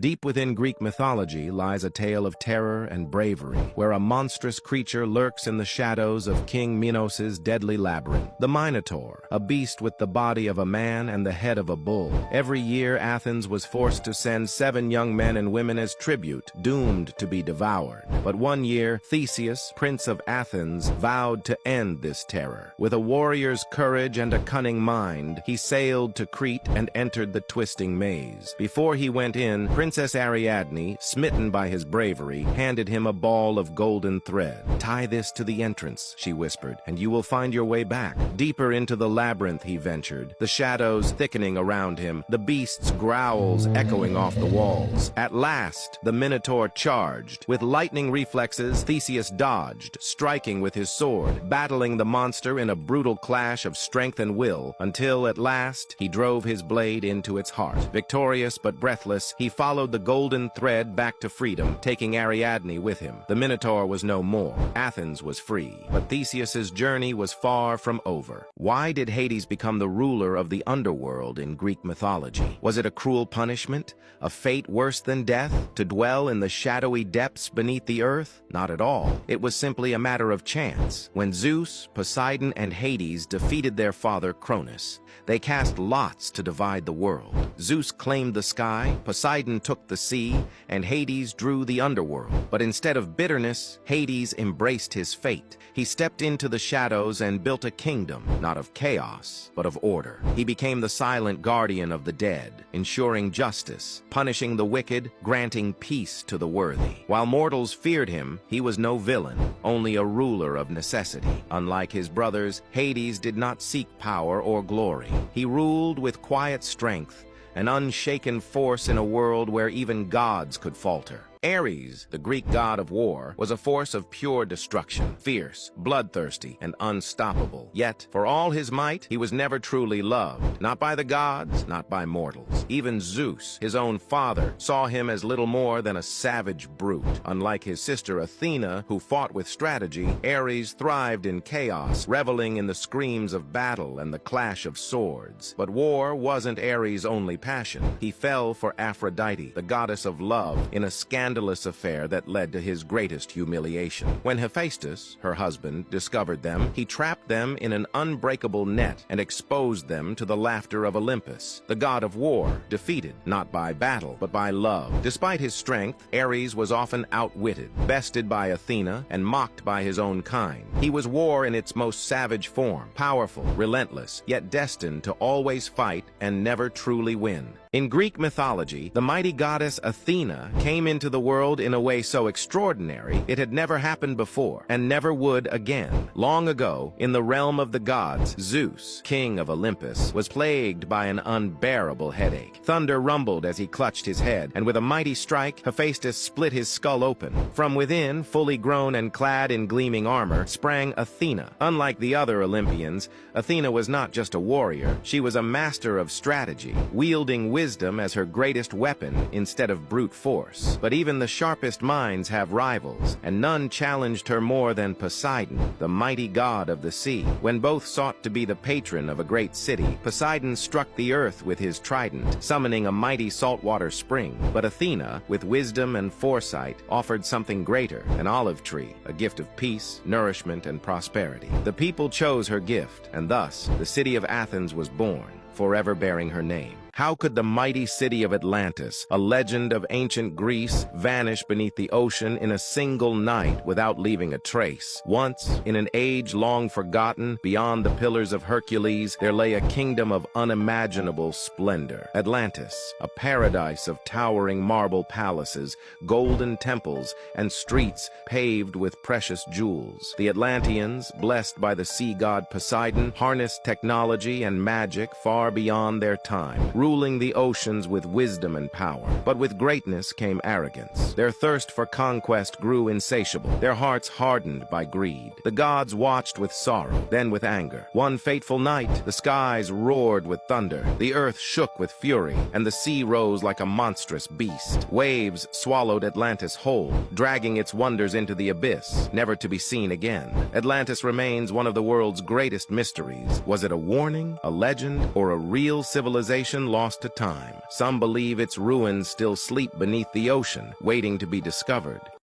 Deep within Greek mythology lies a tale of terror and bravery, where a monstrous creature lurks in the shadows of King Minos's deadly labyrinth. The Minotaur, a beast with the body of a man and the head of a bull. Every year, Athens was forced to send 7 young men and women as tribute, doomed to be devoured. But one year, Theseus, Prince of Athens, vowed to end this terror. With a warrior's courage and a cunning mind, he sailed to Crete and entered the twisting maze. Before he went in, Princess Ariadne, smitten by his bravery, handed him a ball of golden thread. "Tie this to the entrance," she whispered, "and you will find your way back." Deeper into the labyrinth he ventured, the shadows thickening around him, the beast's growls echoing off the walls. At last, the Minotaur charged. With lightning reflexes, Theseus dodged, striking with his sword, battling the monster in a brutal clash of strength and will, until at last he drove his blade into its heart. Victorious but breathless, he followed the golden thread back to freedom, taking Ariadne with him. The Minotaur was no more. Athens was free. But Theseus's journey was far from over. Why did Hades become the ruler of the underworld in Greek mythology? Was it a cruel punishment? A fate worse than death? To dwell in the shadowy depths beneath the earth? Not at all. It was simply a matter of chance. When Zeus, Poseidon, and Hades defeated their father Cronus, they cast lots to divide the world. Zeus claimed the sky, Poseidon took the sea, and Hades drew the underworld. But instead of bitterness, Hades embraced his fate. He stepped into the shadows and built a kingdom, not of chaos, but of order. He became the silent guardian of the dead, ensuring justice, punishing the wicked, granting peace to the worthy. While mortals feared him, he was no villain, only a ruler of necessity. Unlike his brothers, Hades did not seek power or glory. He ruled with quiet strength, an unshaken force in a world where even gods could falter. Ares, the Greek god of war, was a force of pure destruction, fierce, bloodthirsty, and unstoppable. Yet, for all his might, he was never truly loved, not by the gods, not by mortals. Even Zeus, his own father, saw him as little more than a savage brute. Unlike his sister Athena, who fought with strategy, Ares thrived in chaos, reveling in the screams of battle and the clash of swords. But war wasn't Ares' only passion. He fell for Aphrodite, the goddess of love, in a scandalous affair that led to his greatest humiliation. When Hephaestus, her husband, discovered them, he trapped them in an unbreakable net and exposed them to the laughter of Olympus, the god of war, defeated not by battle, but by love. Despite his strength, Ares was often outwitted, bested by Athena, and mocked by his own kind. He was war in its most savage form, powerful, relentless, yet destined to always fight and never truly win. In Greek mythology, the mighty goddess Athena came into the world in a way so extraordinary it had never happened before and never would again. Long ago, in the realm of the gods, Zeus, king of Olympus, was plagued by an unbearable headache. Thunder rumbled as he clutched his head, and with a mighty strike, Hephaestus split his skull open. From within, fully grown and clad in gleaming armor, sprang Athena. Unlike the other Olympians, Athena was not just a warrior, she was a master of strategy, wielding wisdom as her greatest weapon instead of brute force. But even the sharpest minds have rivals, and none challenged her more than Poseidon, the mighty god of the sea. When both sought to be the patron of a great city, Poseidon struck the earth with his trident, summoning a mighty saltwater spring. But Athena, with wisdom and foresight, offered something greater, an olive tree, a gift of peace, nourishment, and prosperity. The people chose her gift, and thus the city of Athens was born, forever bearing her name. How could the mighty city of Atlantis, a legend of ancient Greece, vanish beneath the ocean in a single night without leaving a trace? Once, in an age long forgotten, beyond the Pillars of Hercules, there lay a kingdom of unimaginable splendor. Atlantis, a paradise of towering marble palaces, golden temples, and streets paved with precious jewels. The Atlanteans, blessed by the sea god Poseidon, harnessed technology and magic far beyond their time, ruling the oceans with wisdom and power. But with greatness came arrogance. Their thirst for conquest grew insatiable, their hearts hardened by greed. The gods watched with sorrow, then with anger. One fateful night, the skies roared with thunder, the earth shook with fury, and the sea rose like a monstrous beast. Waves swallowed Atlantis whole, dragging its wonders into the abyss, never to be seen again. Atlantis remains one of the world's greatest mysteries. Was it a warning, a legend, or a real civilization lost to time. Some believe its ruins still sleep beneath the ocean, waiting to be discovered.